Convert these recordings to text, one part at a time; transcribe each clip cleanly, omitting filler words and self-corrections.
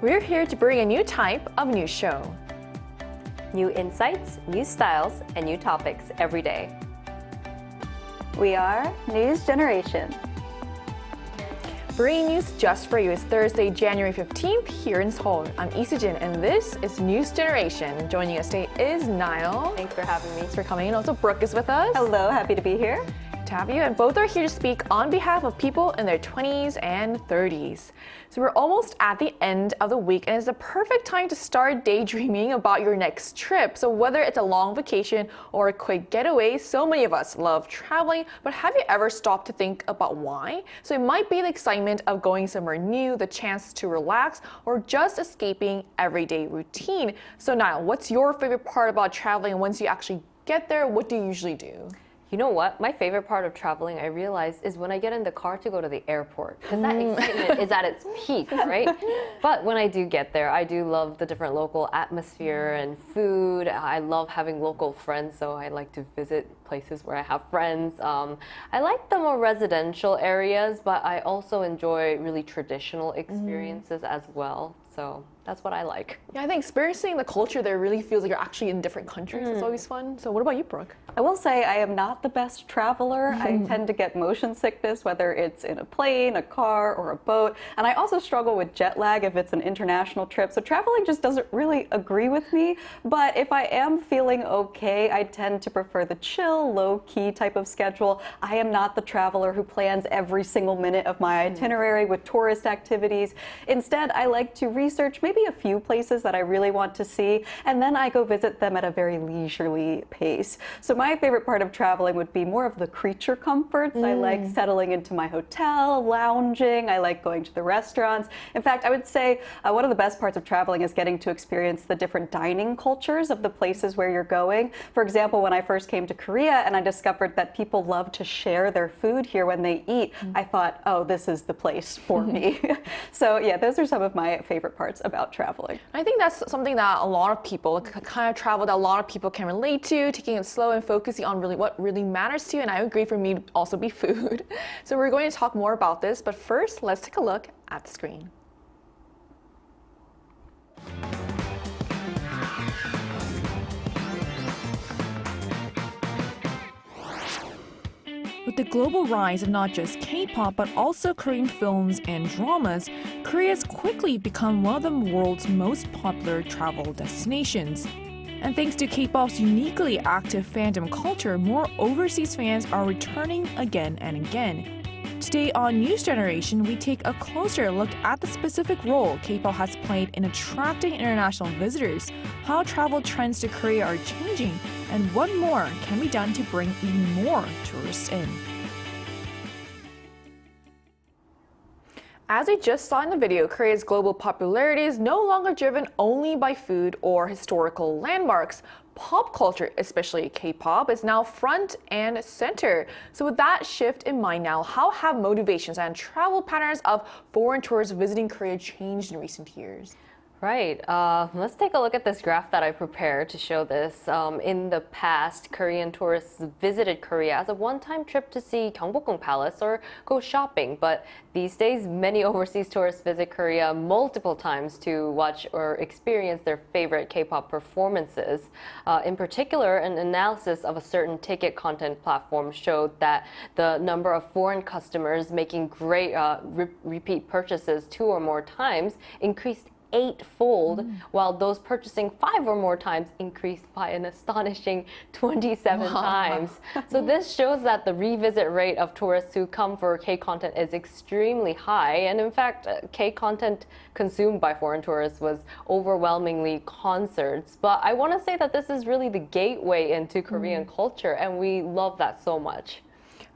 We're here to bring a new type of news show. New insights, new styles, and new topics every day. We are News Generation. Bringing news just for you is Thursday, January 15th here in Seoul. I'm Isujin and this is News Generation. Joining us today is Niall. Thanks for having me. Thanks for coming. And also Brooke is with us. Hello, happy to be here. To have you, and both are here to speak on behalf of people in their 20s and 30s. So we're almost at the end of the week and it's the perfect time to start daydreaming about your next trip. So whether it's a long vacation or a quick getaway, so many of us love traveling, but have you ever stopped to think about why? So it might be the excitement of going somewhere new, the chance to relax, or just escaping everyday routine. So Niall, what's your favorite part about traveling, and once you actually get there, what do you usually do? You know what? My favorite part of traveling, I realize, is when I get in the car to go to the airport. Because that excitement is at its peak, right? But when I do get there, I do love the different local atmosphere and food. I love having local friends, so I like to visit places where I have friends. I like the more residential areas, but I also enjoy really traditional experiences as well. So that's what I like. Yeah, I think experiencing the culture there really feels like you're actually in different countries. It's always fun. So what about you, Brooke? I will say I am not the best traveler. I tend to get motion sickness, whether it's in a plane, a car, or a boat. And I also struggle with jet lag if it's an international trip. So traveling just doesn't really agree with me. But if I am feeling okay, I tend to prefer the chill, low-key type of schedule. I am not the traveler who plans every single minute of my itinerary with tourist activities. Instead, I like to research maybe a few places that I really want to see, and then I go visit them at a very leisurely pace. So my favorite part of traveling would be more of the creature comforts. I like settling into my hotel, lounging. I like going to the restaurants. In fact, I would say one of the best parts of traveling is getting to experience the different dining cultures of the places where you're going. For example, when I first came to Korea and I discovered that people love to share their food here when they eat, I thought, oh, this is the place for me. So yeah, those are some of my favorite parts about traveling. I think that's something that a lot of people, kind of travel that a lot of people can relate to, taking it slow and focusing on really what really matters to you. And I agree, for me to also be food. So we're going to talk more about this, but first let's take a look at the screen. With the global rise of not just K-pop but also Korean films and dramas, Korea has quickly become one of the world's most popular travel destinations. And thanks to K-pop's uniquely active fandom culture, more overseas fans are returning again and again. Today on News Generation, we take a closer look at the specific role K-pop has played in attracting international visitors, how travel trends to Korea are changing, and what more can be done to bring even more tourists in. As we just saw in the video, Korea's global popularity is no longer driven only by food or historical landmarks. Pop culture, especially K-pop, is now front and center. So with that shift in mind now, how have motivations and travel patterns of foreign tourists visiting Korea changed in recent years? Right. Let's take a look at this graph that I prepared to show this. In the past, Korean tourists visited Korea as a one-time trip to see Gyeongbokgung Palace or go shopping. But these days, many overseas tourists visit Korea multiple times to watch or experience their favorite K-pop performances. In particular, an analysis of a certain Kcontent platform showed that the number of foreign customers making great repeat purchases 2 or more times increased 8-fold, while those purchasing 5 or more times increased by an astonishing 27 times. So this shows that the revisit rate of tourists who come for K-content is extremely high. And in fact, K-content consumed by foreign tourists was overwhelmingly concerts. But I want to say that this is really the gateway into Korean culture, and we love that so much.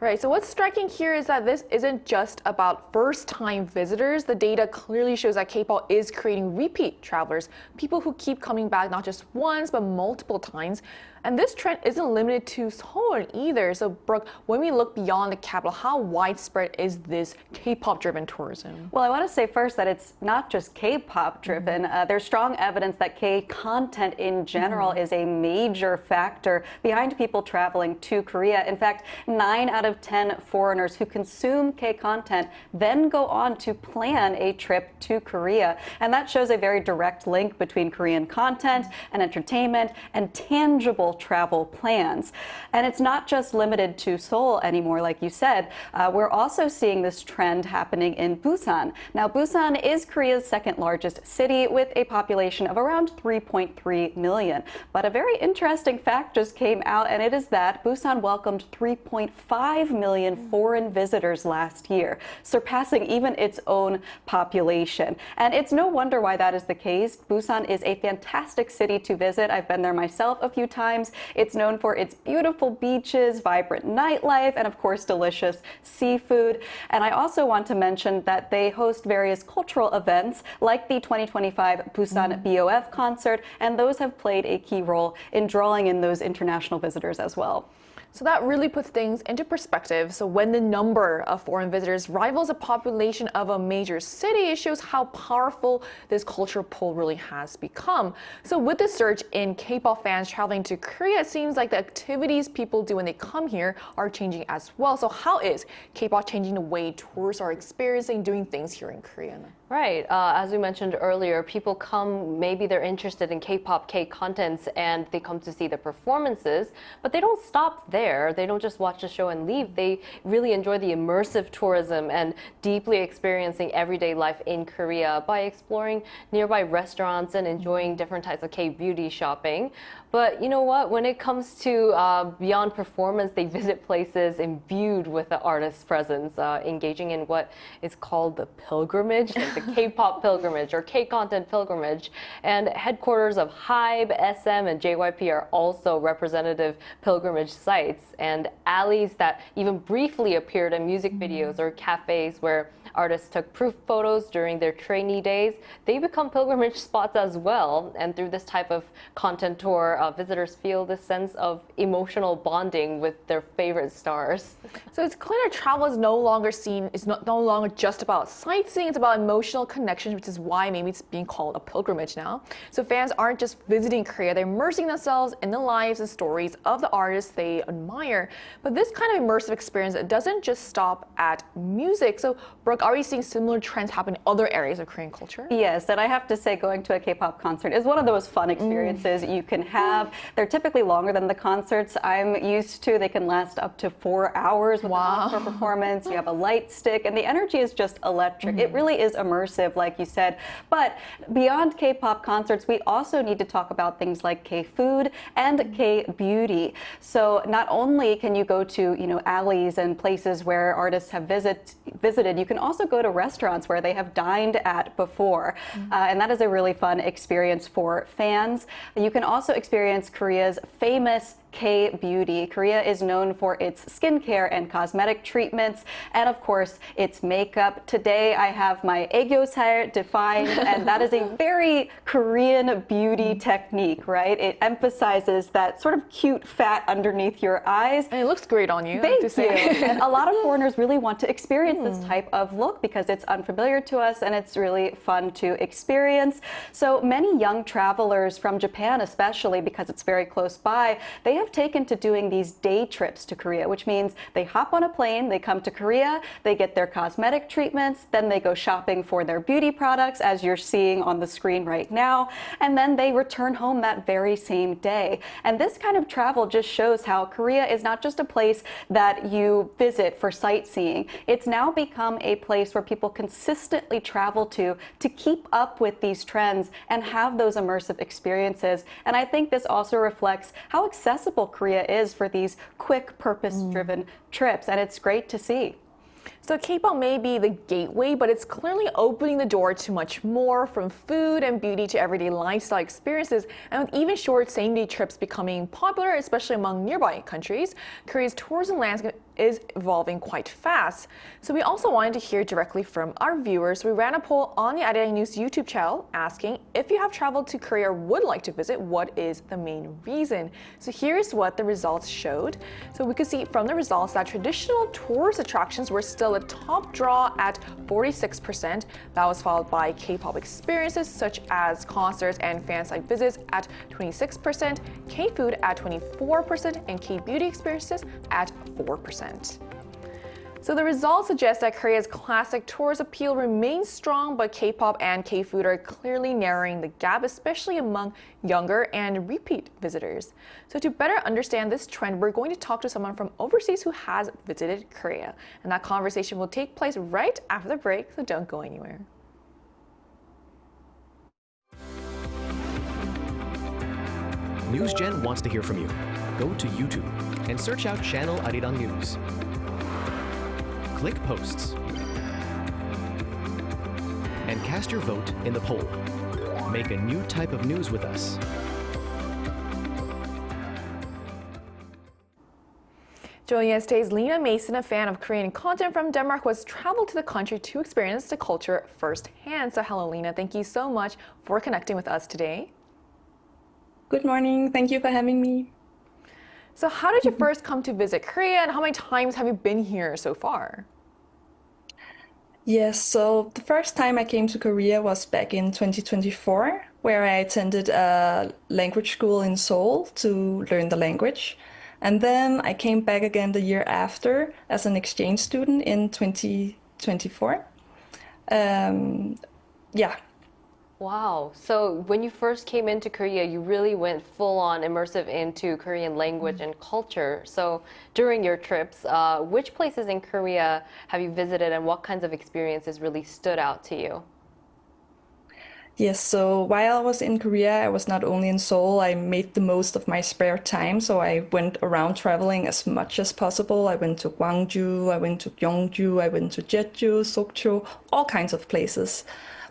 Right, so what's striking here is that this isn't just about first-time visitors. The data clearly shows that K-pop is creating repeat travelers, people who keep coming back not just once but multiple times. And this trend isn't limited to Seoul either. So, Brooke, when we look beyond the capital, how widespread is this K-pop driven tourism? Well, I want to say first that it's not just K-pop driven. There's strong evidence that K-content in general is a major factor behind people traveling to Korea. In fact, 9 out of 10 foreigners who consume K-content then go on to plan a trip to Korea. And that shows a very direct link between Korean content and entertainment and tangible travel plans. And it's not just limited to Seoul anymore, like you said. We're also seeing this trend happening in Busan. Now, Busan is Korea's second largest city with a population of around 3.3 million. But a very interesting fact just came out, and it is that Busan welcomed 3.5 million foreign visitors last year, surpassing even its own population. And it's no wonder why that is the case. Busan is a fantastic city to visit. I've been there myself a few times. It's known for its beautiful beaches, vibrant nightlife, and of course, delicious seafood. And I also want to mention that they host various cultural events like the 2025 Busan BOF concert, and those have played a key role in drawing in those international visitors as well. So that really puts things into perspective. So when the number of foreign visitors rivals the population of a major city, it shows how powerful this culture pull really has become. So with the surge in K-pop fans traveling to Korea, it seems like the activities people do when they come here are changing as well. So how is K-pop changing the way tourists are experiencing doing things here in Korea? Right. As we mentioned earlier, people come, maybe they're interested in K-pop, K-contents, and they come to see the performances, but they don't stop there. They don't just watch the show and leave. They really enjoy the immersive tourism and deeply experiencing everyday life in Korea by exploring nearby restaurants and enjoying different types of K-beauty shopping. But you know what? When it comes to beyond performance, they visit places imbued with the artist's presence, engaging in what is called the pilgrimage, like the K-pop pilgrimage or K-content pilgrimage. And headquarters of HYBE, SM, and JYP are also representative pilgrimage sites, and alleys that even briefly appeared in music videos or cafes where artists took proof photos during their trainee days. They become pilgrimage spots as well. And through this type of content tour, visitors feel this sense of emotional bonding with their favorite stars. So it's clear that travel is no longer no longer just about sightseeing, it's about emotional connection, which is why maybe it's being called a pilgrimage now. So fans aren't just visiting Korea, they're immersing themselves in the lives and stories of the artists they admire. But this kind of immersive experience doesn't just stop at music. So Brooke, are we seeing similar trends happen in other areas of Korean culture? Yes, and I have to say going to a K-pop concert is one of those fun experiences you can have. They're typically longer than the concerts I'm used to. They can last up to 4 hours with an encore performance. You have a light stick, and the energy is just electric. It really is immersive, like you said. But beyond K-pop concerts, we also need to talk about things like K-food and K-beauty. So not only can you go to, alleys and places where artists have visited, you can also go to restaurants where they have dined at before. And that is a really fun experience for fans. You can also experience Korea's famous K-beauty. Korea is known for its skincare and cosmetic treatments, and of course, its makeup. Today, I have my aegyo살 defined, and that is a very Korean beauty technique, right? It emphasizes that sort of cute fat underneath your eyes. And it looks great on you. Thank you. And a lot of foreigners really want to experience this type of look because it's unfamiliar to us and it's really fun to experience. So many young travelers from Japan, especially because it's very close by, they have taken to doing these day trips to Korea, which means they hop on a plane, they come to Korea, they get their cosmetic treatments, then they go shopping for their beauty products, as you're seeing on the screen right now, and then they return home that very same day. And this kind of travel just shows how Korea is not just a place that you visit for sightseeing. It's now become a place where people consistently travel to keep up with these trends and have those immersive experiences. And I think this also reflects how accessible Korea is for these quick, purpose-driven trips, and it's great to see. So K-pop may be the gateway, but it's clearly opening the door to much more, from food and beauty to everyday lifestyle experiences. And with even short same-day trips becoming popular, especially among nearby countries, Korea's tourism landscape is evolving quite fast. So we also wanted to hear directly from our viewers. We ran a poll on the Arirang News YouTube channel asking, if you have traveled to Korea or would like to visit, what is the main reason? So here's what the results showed. So we could see from the results that traditional tourist attractions were still a top draw at 46%. That was followed by K-pop experiences such as concerts and fan site visits at 26%, K-food at 24%, and K-beauty experiences at 4%. So the results suggest that Korea's classic tourist appeal remains strong, but K-pop and K-food are clearly narrowing the gap, especially among younger and repeat visitors. So to better understand this trend, we're going to talk to someone from overseas who has visited Korea. And that conversation will take place right after the break, so don't go anywhere. NewsGen wants to hear from you. Go to YouTube and search out Channel Arirang News. Click Posts and cast your vote in the poll. Make a new type of news with us. Joining us today is Lena Mason, a fan of Korean content from Denmark, who has traveled to the country to experience the culture firsthand. So hello, Lena. Thank you so much for connecting with us today. Good morning. Thank you for having me. So how did you first come to visit Korea, and how many times have you been here so far? Yes, so the first time I came to Korea was back in 2024, where I attended a language school in Seoul to learn the language. And then I came back again the year after as an exchange student in 2024. Yeah. Wow. So when you first came into Korea, you really went full on immersive into Korean language and culture. So during your trips, which places in Korea have you visited, and what kinds of experiences really stood out to you? Yes, so while I was in Korea, I was not only in Seoul, I made the most of my spare time. So I went around traveling as much as possible. I went to Gwangju, I went to Gyeongju, I went to Jeju, Sokcho, all kinds of places.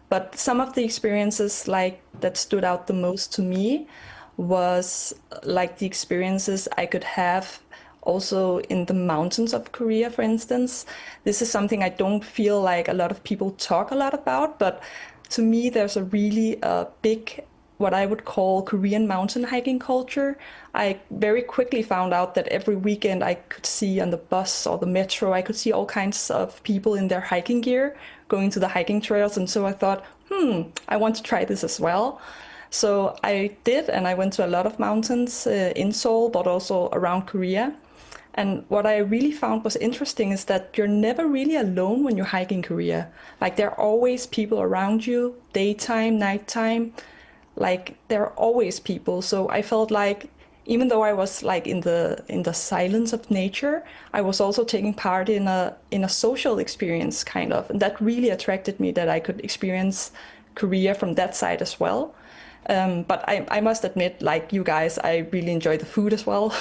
But some of the experiences that stood out the most to me was like the experiences I could have also in the mountains of Korea, for instance. This is something I don't feel like a lot of people talk a lot about, but to me, there's a really big, what I would call Korean mountain hiking culture. I very quickly found out that every weekend I could see on the bus or the metro, I could see all kinds of people in their hiking gear going to the hiking trails. And so I thought, I want to try this as well. So I did, and I went to a lot of mountains in Seoul, but also around Korea. And what I really found was interesting is that you're never really alone when you hike in Korea. Like, there are always people around you, daytime, nighttime, like there are always people. So I felt like even though I was like in the silence of nature, I was also taking part in a social experience kind of. And that really attracted me, that I could experience Korea from that side as well. But I must admit, like you guys, I really enjoy the food as well.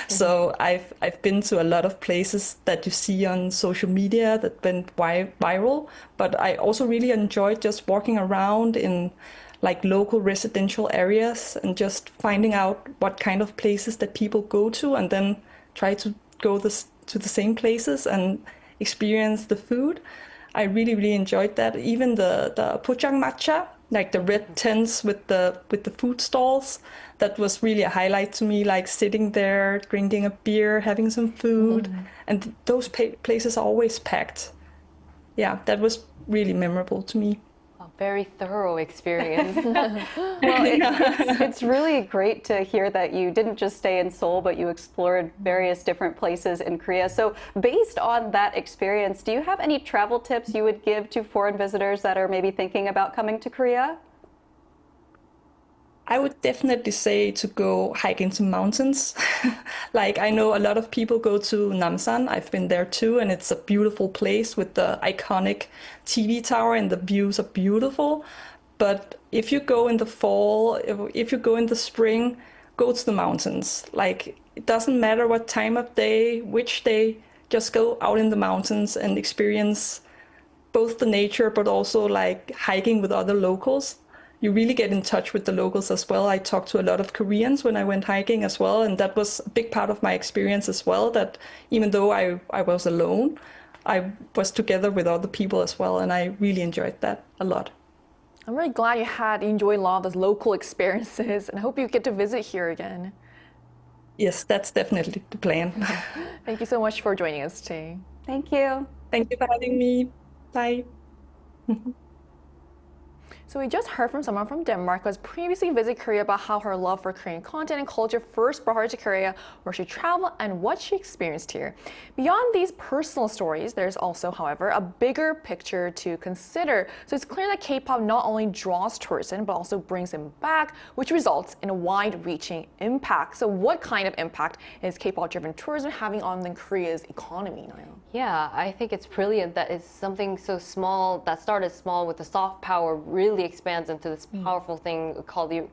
So I've been to a lot of places that you see on social media that went viral, but I also really enjoyed just walking around in like local residential areas and just finding out what kind of places that people go to, and then try to go to the same places and experience the food. I really, really enjoyed that. Even the pojang matcha, like the red tents with the food stalls, that was really a highlight to me, like sitting there, drinking a beer, having some food. And those places are always packed. Yeah, that was really memorable to me. A very thorough experience. Well, it's really great to hear that you didn't just stay in Seoul, but you explored various different places in Korea. So based on that experience, do you have any travel tips you would give to foreign visitors that are maybe thinking about coming to Korea? I would definitely say to go hike into mountains. Like, I know a lot of people go to Namsan. I've been there too, and it's a beautiful place with the iconic TV tower, and the views are beautiful. But if you go in the fall, if you go in the spring, go to the mountains. Like, it doesn't matter what time of day, which day, just go out in the mountains and experience both the nature, but also like hiking with other locals. You really get in touch with the locals as well. I talked to a lot of Koreans when I went hiking as well, and that was a big part of my experience as well, that even though I was alone, I was together with other people as well, and I really enjoyed that a lot. I'm really glad you enjoyed a lot of those local experiences, and I hope you get to visit here again. Yes, that's definitely the plan. Thank you so much for joining us today. Thank you. Thank you for having me. Bye. So we just heard from someone from Denmark who has previously visited Korea about how her love for Korean content and culture first brought her to Korea, where she traveled and what she experienced here. Beyond these personal stories, there's also, however, a bigger picture to consider. So it's clear that K-pop not only draws tourists in, but also brings them back, which results in a wide-reaching impact. So what kind of impact is K-pop-driven tourism having on Korea's economy, Niall? Yeah, I think it's brilliant that it's something so small that started small with the soft power really expands into this powerful thing called the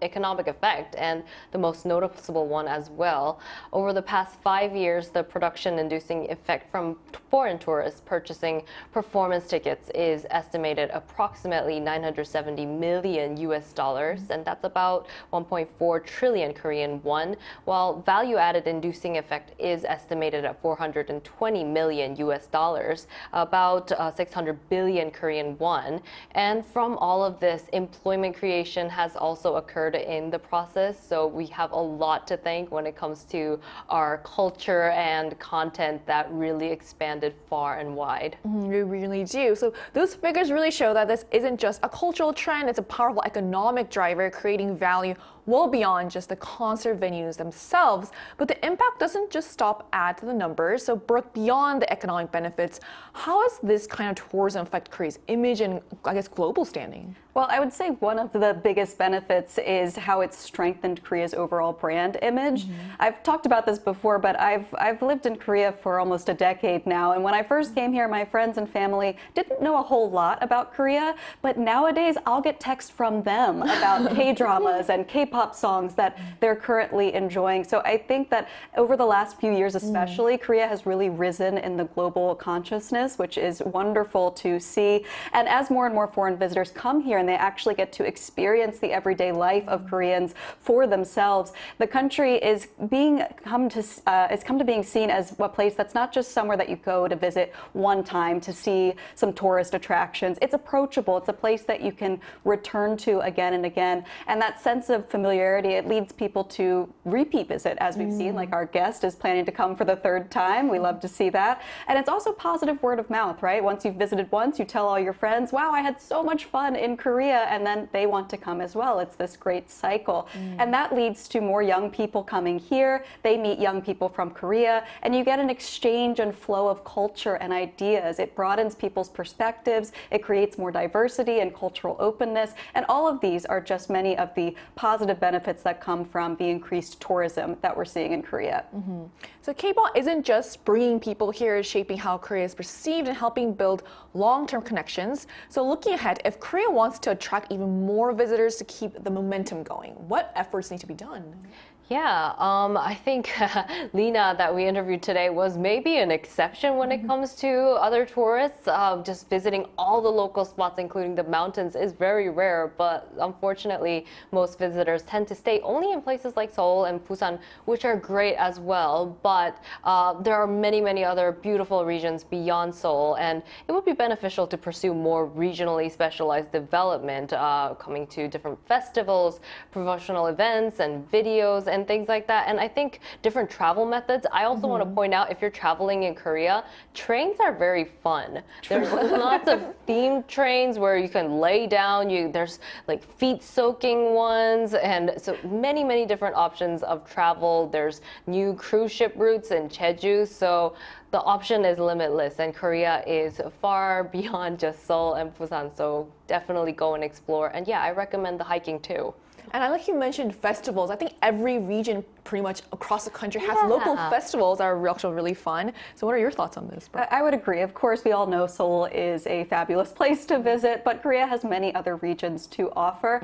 economic effect, and the most noticeable one as well. Over the past 5 years, the production-inducing effect from foreign tourists purchasing performance tickets is estimated approximately 970 million US dollars, and that's about 1.4 trillion Korean won, while value-added inducing effect is estimated at 420 million US dollars, about 600 billion Korean won. And from all of this, employment creation has also occurred in the process. So we have a lot to thank when it comes to our culture and content that really expanded far and wide. We really do. So those figures really show that this isn't just a cultural trend, it's a powerful economic driver creating value well beyond just the concert venues themselves. But the impact doesn't just stop at the numbers. So Brooke, beyond the economic benefits, how does this kind of tourism affect Korea's image and, I guess, global standing? Well, I would say one of the biggest benefits is how it's strengthened Korea's overall brand image. I've talked about this before, but I've lived in Korea for almost a decade now. And when I first came here, my friends and family didn't know a whole lot about Korea. But nowadays, I'll get texts from them about K-dramas and K-pop songs that they're currently enjoying. So I think that over the last few years especially, Korea has really risen in the global consciousness, which is wonderful to see. And as more and more foreign visitors come here, and they actually get to experience the everyday life of Koreans for themselves, the country is come to being seen as a place that's not just somewhere that you go to visit one time to see some tourist attractions. It's approachable. It's a place that you can return to again and again. And that sense of familiarity, it leads people to repeat visit, as we've seen, like our guest is planning to come for the third time. We love to see that. And it's also positive word of mouth, right? Once you've visited once, you tell all your friends, wow, I had so much fun in Korea, and then they want to come as well. It's this great cycle. And that leads to more young people coming here. They meet young people from Korea, and you get an exchange and flow of culture and ideas. It broadens people's perspectives. It creates more diversity and cultural openness. And all of these are just many of the positive benefits that come from the increased tourism that we're seeing in Korea. So K-pop isn't just bringing people here, it's shaping how Korea is perceived and helping build long-term connections. So looking ahead, if Korea wants to attract even more visitors to keep the momentum going, what efforts need to be done? Yeah, I think Lena that we interviewed today was maybe an exception when it comes to other tourists. Just visiting all the local spots, including the mountains, is very rare. But unfortunately, most visitors tend to stay only in places like Seoul and Busan, which are great as well. But there are many, many other beautiful regions beyond Seoul. And it would be beneficial to pursue more regionally specialized development, coming to different festivals, promotional events, and videos, and things like that. And I think different travel methods. I also want to point out, if you're traveling in Korea, trains are very fun. There's lots of themed trains where you can lay down. There's like feet soaking ones, and so many, many different options of travel. There's new cruise ship routes in Jeju. So the option is limitless, and Korea is far beyond just Seoul and Busan. So definitely go and explore. And yeah, I recommend the hiking too. And I like you mentioned festivals. I think every region pretty much across the country has local festivals that are actually really fun. So what are your thoughts on this, Brooke? I would agree. Of course, we all know Seoul is a fabulous place to visit, but Korea has many other regions to offer.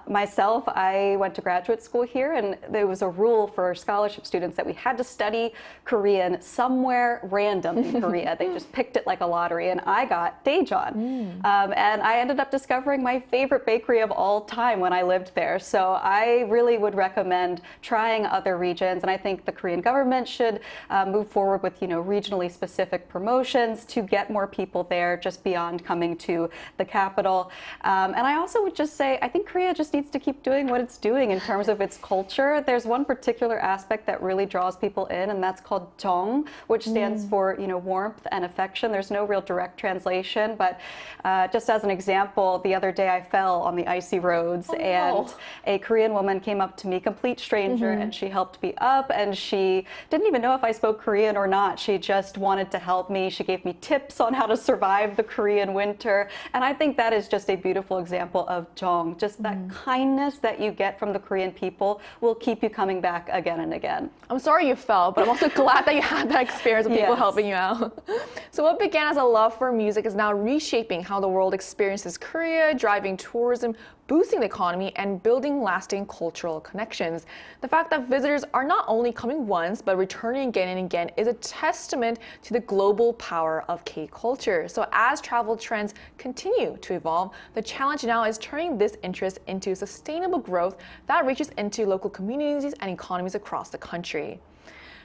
Myself, I went to graduate school here, and there was a rule for scholarship students that we had to study Korean somewhere random in Korea. They just picked it like a lottery, and I got Daejeon. And I ended up discovering my favorite bakery of all time when I lived there. So I really would recommend trying other regions, and I think the Korean government should move forward with regionally specific promotions to get more people there just beyond coming to the capital. And I also would just say I think Korea just needs to keep doing what it's doing in terms of its culture. There's one particular aspect that really draws people in, and that's called jong, which stands for warmth and affection. There's no real direct translation, but just as an example, the other day I fell on the icy roads, and a Korean woman came up to me, complete stranger, and she helped me up, and she didn't even know if I spoke Korean or not. She just wanted to help me. She gave me tips on how to survive the Korean winter, and I think that is just a beautiful example of jong. Just that kindness that you get from the Korean people will keep you coming back again and again. I'm sorry you fell, but I'm also glad that you had that experience with people helping you out. So what began as a love for music is now reshaping how the world experiences Korea, driving tourism, boosting the economy, and building lasting cultural connections. The fact that visitors are not only coming once, but returning again and again is a testament to the global power of K-culture. So as travel trends continue to evolve, the challenge now is turning this interest into sustainable growth that reaches into local communities and economies across the country.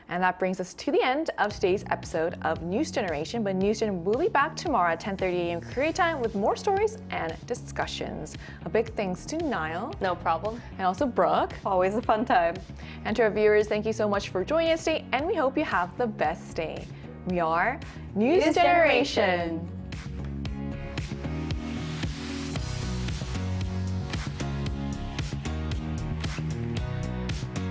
And that brings us to the end of today's episode of News Generation. But News Gen will be back tomorrow at 10:30 a.m. Korea time with more stories and discussions. A big thanks to Niall. No problem. And also Brooke. Always a fun time. And to our viewers, thank you so much for joining us today, and we hope you have the best day. We are News Generation.